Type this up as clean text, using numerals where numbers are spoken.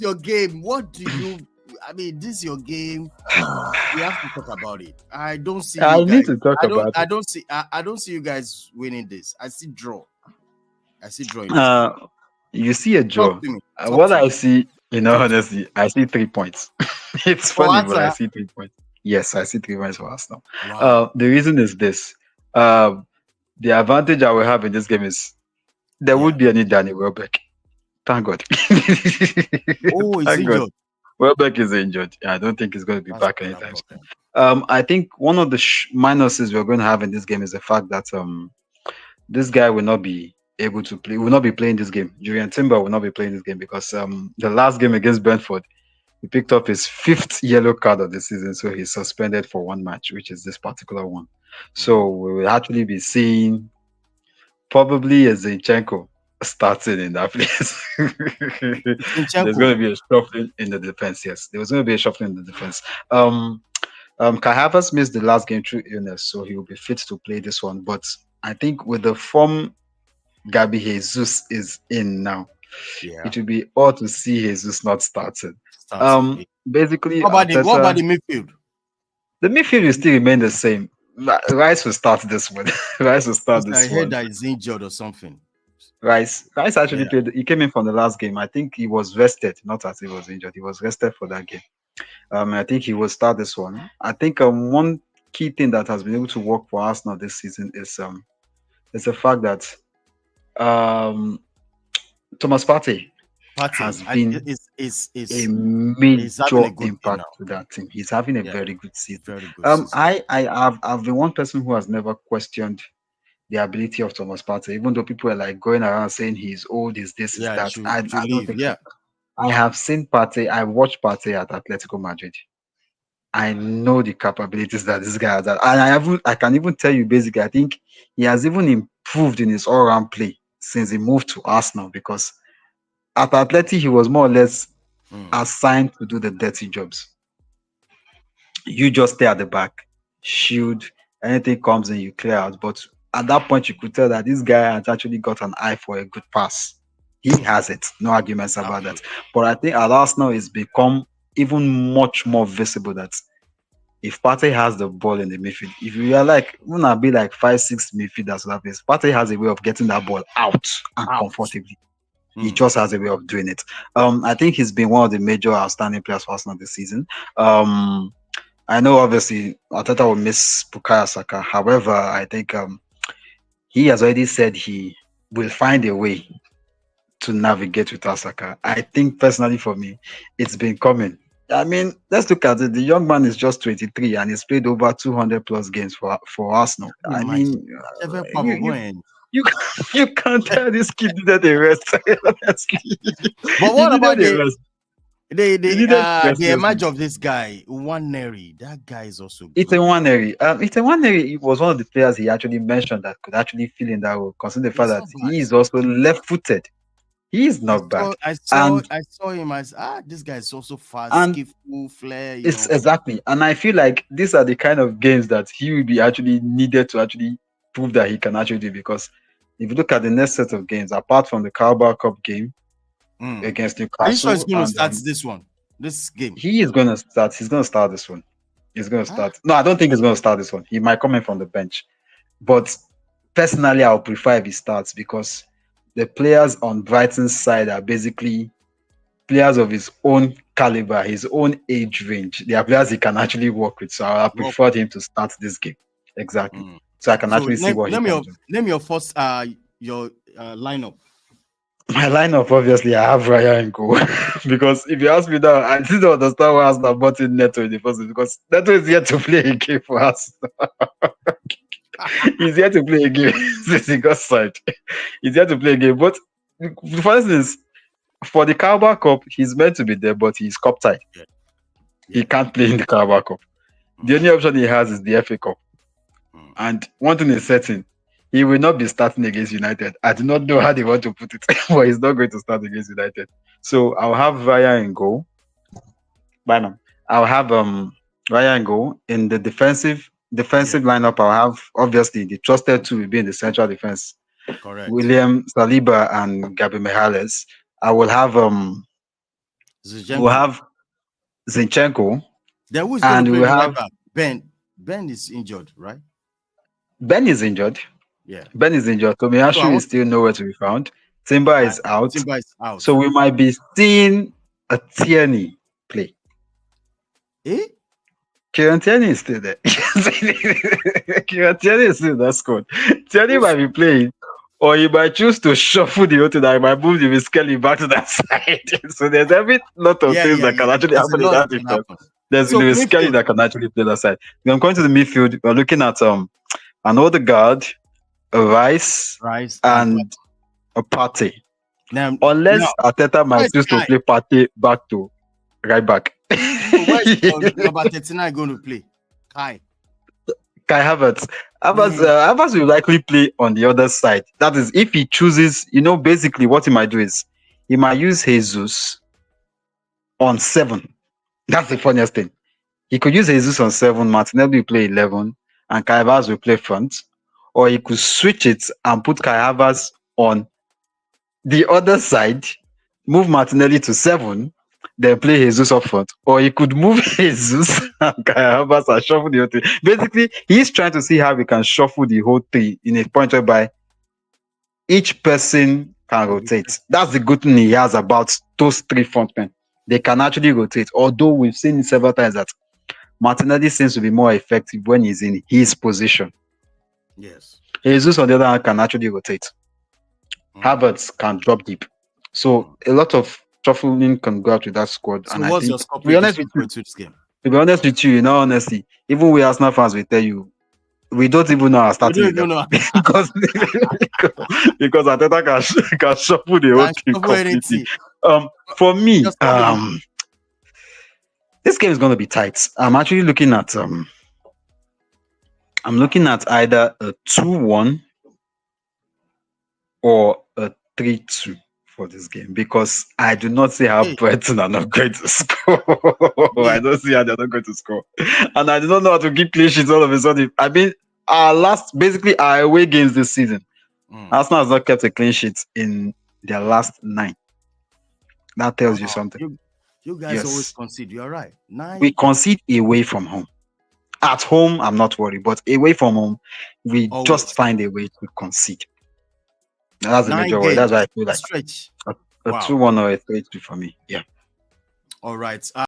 your game. What do you? I mean, this is your game. We have to talk about it. I don't see I you need guys. to talk about I it. don't see. I don't see you guys winning this. I see draw. I see draw in this game. Uh, you see a Talk draw. to me. Talk What to I me. see, Talk to me. honestly, I see 3 points. It's For funny, but I Arsenal. see 3 points. Yes, I see 3 points for Arsenal. Wow. The reason is this. Uh, the advantage I will have in this game is there Yeah. would be any Danny Welbeck. Thank God. Oh, he's Thank God. injured. Welbeck is injured. I don't think he's going to be That's back another anytime soon. problem. I think one of the minuses we're going to have in this game is the fact that this guy will not be able to play. Will not be playing this game. Julian Timber will not be playing this game because the last game against Brentford, he picked up his fifth yellow card of the season, so he's suspended for one match, which is this particular one. So Mm. we will actually be seeing probably a Zinchenko starting in that place. There's Zinchenko. going to be a shuffling in the defense. Yes, there was going to be a shuffling in the defense. Kai Havertz missed the last game through illness, so he will be fit to play this one. But I think with the form Gabi Jesus is in now, Yeah. it will be odd to see Jesus not starting. Starting. Basically, What about Arteta, the midfield? the midfield will still remain the same. Rice will start this one. Rice will start Because I this heard one. that he's injured or something. Rice actually Yeah. played. He came in from the last game. I think he was rested, not as he was injured. He was rested for that game. I think he will start this one. I think one key thing that has been able to work for Arsenal this season is the fact that um Thomas Partey Partey. has been a Is having major a good team impact now. to that team. He's having a Yeah. very good season. Very good season. I've been one person who has never questioned the ability of Thomas Partey, even though people are like going around saying he's old, is this, is Yeah, that. I should don't leave. think so. Yeah. I have seen Partey. I watched Partey at Atletico Madrid. I know the capabilities that this guy has, and I can even tell you basically. I think he has even improved in his all-round play since he moved to Arsenal because at Atleti he was more or less Mm. assigned to do the dirty jobs. You just stay at the back, shield, anything comes in, you clear out. But at that point, you could tell that this guy has actually got an eye for a good pass. He has it, no arguments about that. Absolutely. But I think at Arsenal, it's become even much more visible that if Partey has the ball in the midfield, if you are like, wanna be like 5, 6 midfielders that place, Partey has a way of getting that ball out and Out. comfortably. He Mm. just has a way of doing it. I think he's been one of the major outstanding players for Arsenal this season. Um, I know obviously Arteta will miss Bukayo Saka. However, I think he has already said he will find a way to navigate with Saka. I think personally for me, it's been coming. I mean, let's look at it. The young man is just 23 and he's played over 200 plus games for Arsenal. Can you I imagine? mean, Ever you Pavo you going. you you can't tell this kid needed a rest. Honestly, But he what about needed a rest. He needed a rest. the image of this guy, Nwaneri? That guy is also It's a good. Waneri. It's a Waneri. He was one of the players he actually mentioned that could actually fill in that role, considering the fact He's that not bad. he is also left-footed. He is I not bad, saw I saw and I saw him as this guy is also fast, and skillful, flair, it's exactly. And I feel like these are the kind of games that he will be actually needed to actually prove that he can actually do. Because if you look at the next set of games, apart from the Carabao Cup game Mm. against Are you sure he's Newcastle, going to and start this one, this game? he is going to start. He's going to start this one. He's going to Ah, start. No, I don't think he's going to start this one. He might come in from the bench. But personally, I would prefer if he starts because the players on Brighton's side are basically players of his own caliber, his own age range. They are players he can actually work with. So I work prefer with. him to start this game. Exactly. Mm. So I can So actually see what he name can your do. first your lineup. My lineup, obviously, I have Raya and goal. Because if you ask me now, I still don't understand why Arsenal bought in Neto in the first place. Because Neto is yet to play a game for us. He's yet to play a game since he got signed. He's yet to play a game. But for instance, for the Carabao Cup, he's meant to be there, but he's cup tied. Yeah, He yeah. can't play in the Carabao Cup. The Mm. only option he has is the FA Cup. Mm. And one thing is certain, he will not be starting against United. I do not know how they want to put it, but he's not going to start against United. So I'll have Raya in goal. Bynum. I'll have Raya in goal. In the Yeah, defensive lineup, I'll have obviously the trusted two will be in the central defense. correct. William Saliba and Gabi Mihales. I will have We'll Zinchenko. have Zinchenko, Then who is going to and play we'll the right have back? Ben. Ben is injured, right? Ben is injured. Yeah. Ben is injured. So I Tomiyasu is want still nowhere to be found. Timber I, is out. Timber is out. So we might be seeing a Tierney play. Eh? Kieran Tierney is still there. Kieran Tierney is still in that squad. Tierney might Who's be playing, or he might choose to shuffle the whole thing. I might move the Kelly back to that side. So there's every lot of yeah, things yeah, that yeah. can actually There's a happen in lot that that can defense. happen. There's So Lewis Kelly midfield. that can actually play that side. If I'm going to the midfield, we're looking at an Odegaard, a Rice, Rice and and a Partey. now Unless Ateta might where's choose to Kai? play Partey back to right back. So where's number 39 going to play? Kai. Kai Havertz. Man, Havertz will likely play on the other side. That is, if he chooses, basically what he might do is he might use Jesus on 7. That's the funniest thing. He could use Jesus on 7, Martinelli will play 11, and Kai Havertz will play front. Or he could switch it and put Kai Havertz on the other side, move Martinelli to 7, then play Jesus up front. Or he could move Jesus and Kai Havertz and shuffle the whole thing. Basically, he's trying to see how we can shuffle the whole thing in a point whereby each person can rotate. That's the good thing he has about those 3 frontmen. They can actually rotate. Although we've seen it several times that Martinelli seems to be more effective when he's in his position. yes. Jesus, on the other hand, can actually rotate. Havertz can drop deep. So a lot of shuffling can go out with that squad. So And I what's your think, score to be honest prediction with for you, this game? in all honesty, even we Arsenal fans will tell you, we don't even know our We starting don't even 11 know. because because Ateta can shuffle the whole Can't thing cover completely. anything. For me, Your score prediction. this game is going to be tight. I'm actually looking at either a 2-1 or a 3-2 for this game because I do not see how Hey, Brighton are not going to score. I me. don't see how they're not going to score. And I do not know how to keep clean sheets all of a sudden. I mean, our away games this season, Arsenal has not kept a clean sheet in their last 9. That tells you something. You guys always Yes. concede. You're right. 9. We concede away from home. At home, I'm not worried, but away from home, we Always. just find a way to concede. That's the 9 major worry. games. That's why I feel like Stretch. a Wow. 2-1 or a 3-2 for me. Yeah. All right.